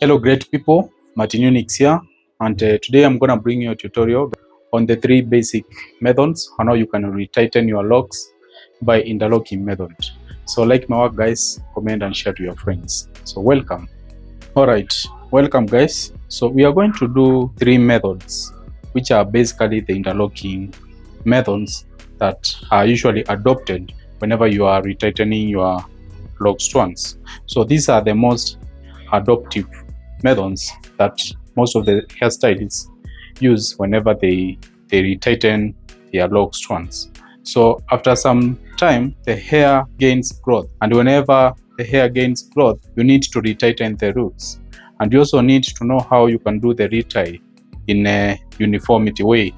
Hello great people, Martin Unix here, and today I'm gonna bring you a tutorial on the 3 basic methods on how you can retighten your locks by interlocking method. So like my work guys, comment and share to your friends. So welcome. Alright, welcome guys. So we are going to do 3 methods which are basically the interlocking methods that are usually adopted whenever you are retightening your lock strands. So these are the most adoptive methods that most of the hairstylists use whenever they retighten their lock strands. So after some time, the hair gains growth, and whenever the hair gains growth, you need to retighten the roots, and you also need to know how you can do the retie in a uniformity way,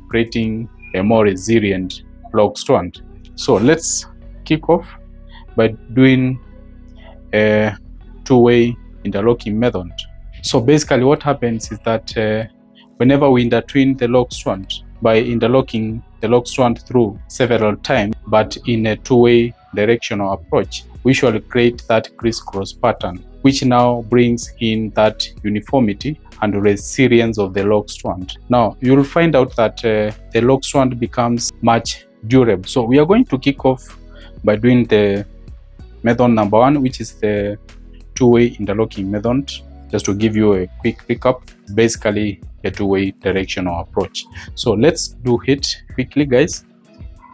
creating a more resilient lock strand. So let's kick off by doing a two-way interlocking method. So basically what happens is that whenever we intertwine the lock strand by interlocking the lock strand through several times, but in a two-way directional approach, we shall create that crisscross pattern, which now brings in that uniformity and resilience of the lock strand. Now you'll find out that the lock strand becomes much durable. So we are going to kick off by doing the method number 1, which is the two-way interlocking method. Just to give you a quick recap, basically a two-way directional approach. So let's do it quickly guys.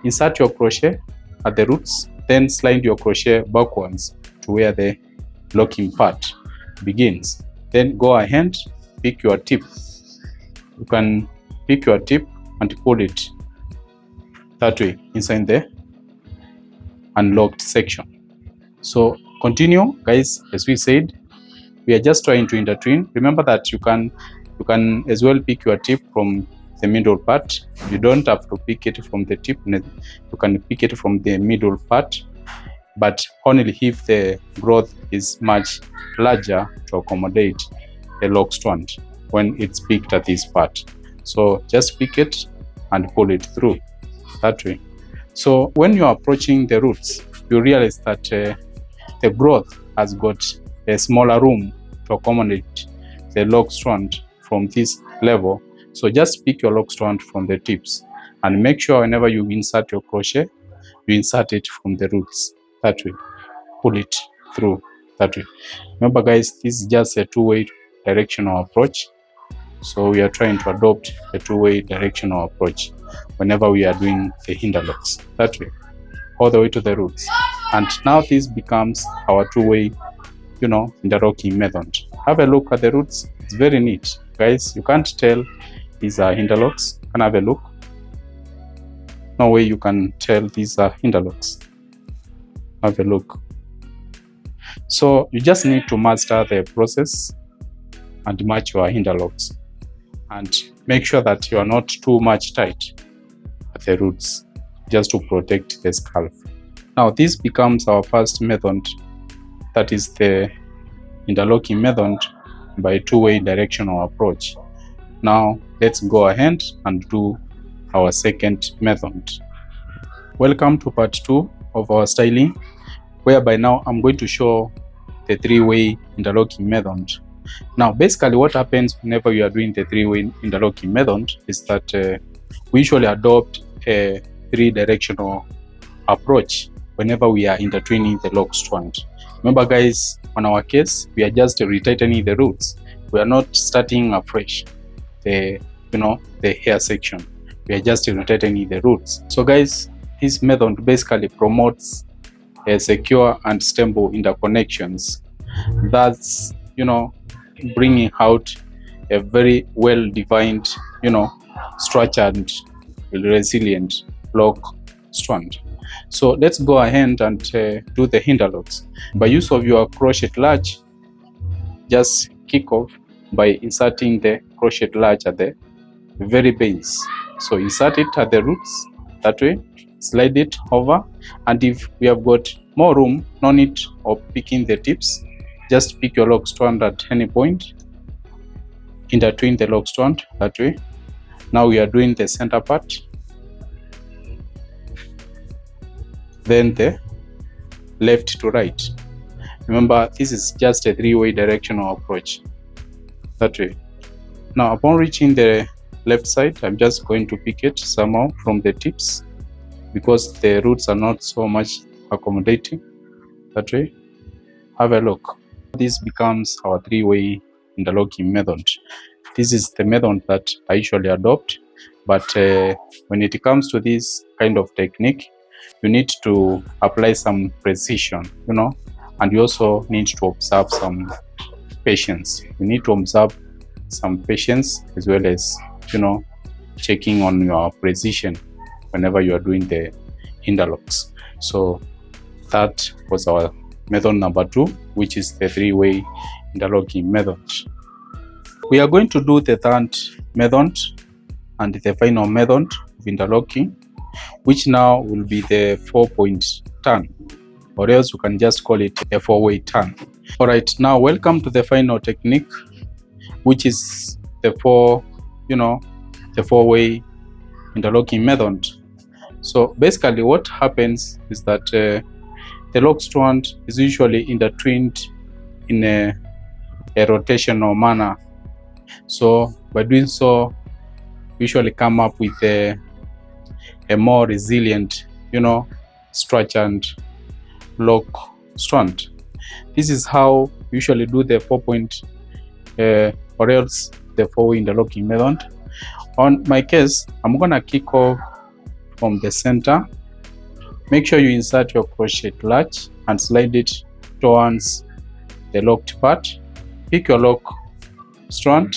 Insert your crochet at the roots, then slide your crochet backwards to where the locking part begins. Then go ahead, pick your tip. You can pick your tip and pull it that way inside the unlocked section. So continue guys. As we said, we are just trying to intertwine. Remember that you can as well pick your tip from the middle part. You don't have to pick it from the tip. You can pick it from the middle part, but only if the growth is much larger to accommodate a lock strand when it's picked at this part. So just pick it and pull it through that way. So when you are approaching the roots, you realize that the growth has got a smaller room to accommodate the lock strand from this level. So just pick your lock strand from the tips and make sure whenever you insert your crochet, you insert it from the roots that way. Pull it through that way. Remember guys, this is just a two-way directional approach. So we are trying to adopt a two-way directional approach whenever we are doing the interlocks that way, all the way to the roots. And now this becomes our two-way interlocking method. Have a look at the roots. It's very neat guys. You can't tell these are interlocks. Can have a look. No way you can tell these are interlocks. Have a look. So you just need to master the process and match your interlocks, and make sure that you are not too much tight at the roots, just to protect the scalp. Now this becomes our first method, that is the interlocking method by two-way directional approach. Now let's go ahead and do our second method. Welcome to part 2 of our styling, whereby now I'm going to show the three-way interlocking method. Now basically what happens whenever you are doing the three-way interlocking method is that we usually adopt a three-directional approach whenever we are intertwining the lock strand. Remember guys, on our case, we are just retightening the roots. We are not starting afresh the hair section. We are just retightening the roots. So guys, this method basically promotes a secure and stable interconnections. That's bringing out a very well-defined, structured, resilient lock strand. So let's go ahead and do the interlocks. By use of your crochet larch, just kick off by inserting the crochet larch at the very base. So insert it at the roots that way, slide it over, and if we have got more room, no need of picking the tips, just pick your lock strand at any point, intertwine the lock strand that way. Now we are doing the center part, then the left to right. Remember, this is just a three-way directional approach. that way. Now upon reaching the left side, I'm just going to pick it somehow from the tips because the roots are not so much accommodating. That way, have a look. This becomes our three-way interlocking method. This is the method that I usually adopt, but when it comes to this kind of technique, you need to apply some precision, and you also need to observe some patience. You need to observe some patience as well as, checking on your precision whenever you are doing the interlocks. So that was our method number 2, which is the three-way interlocking method. We are going to do the third method and the final method of interlocking, which now will be the 4-point turn, or else you can just call it a 4-way turn. All right, now welcome to the final technique, which is the 4-way interlocking method. So basically what happens is that the lock strand is usually intertwined in a rotational manner. So by doing so, we usually come up with a more resilient, structured lock strand. This is how we usually do the 4-point or else the 4-way interlocking method. On my case, I'm gonna kick off from the center. Make sure you insert your crochet latch and slide it towards the locked part. Pick your lock strand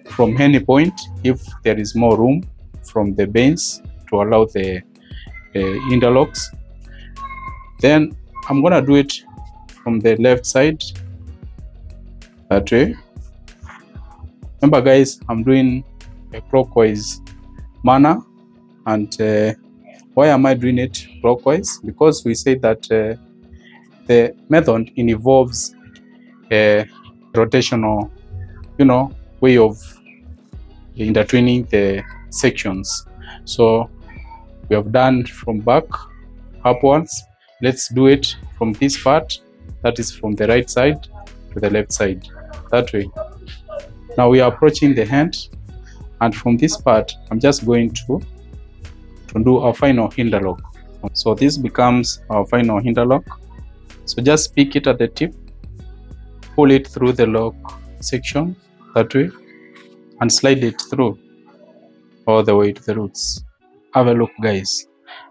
from any point if there is more room from the base to allow the interlocks. Then I'm gonna do it from the left side, that way. Remember guys, I'm doing a clockwise manner, and why am I doing it clockwise? Because we say that the method involves a rotational, way of intertwining the sections. So we have done from back upwards. Let's do it from this part, that is from the right side to the left side, that way. Now we are approaching the hand, and from this part I'm just going to do our final interlock. So this becomes our final interlock. So just pick it at the tip, pull it through the lock section, that way, and slide it through all the way to the roots. Have a look guys.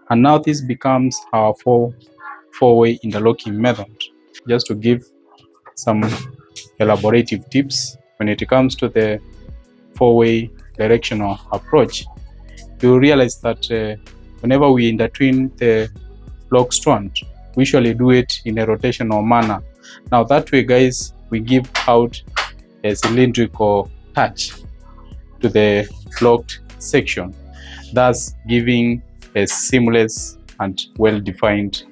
And now this becomes our 4-way interlocking method. Just to give some elaborative tips when it comes to the 4-way directional approach, you realize that whenever we intertwine the lock strand, we usually do it in a rotational manner. Now that way guys, we give out a cylindrical touch to the locked section, thus giving a seamless and well-defined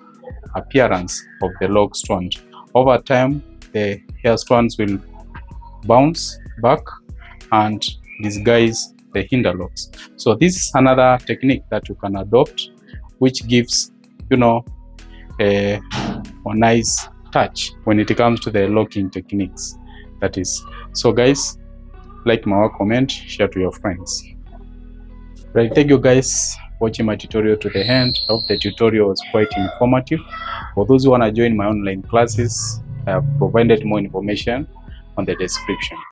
appearance of the lock strand. Over time, the hair strands will bounce back and disguise the interlocks. So this is another technique that you can adopt, which gives a nice touch when it comes to the locking techniques, that is. So guys, like my work, comment, share to your friends. Right, thank you guys for watching my tutorial to the end. I hope the tutorial was quite informative. For those who want to join my online classes, I have provided more information on the description.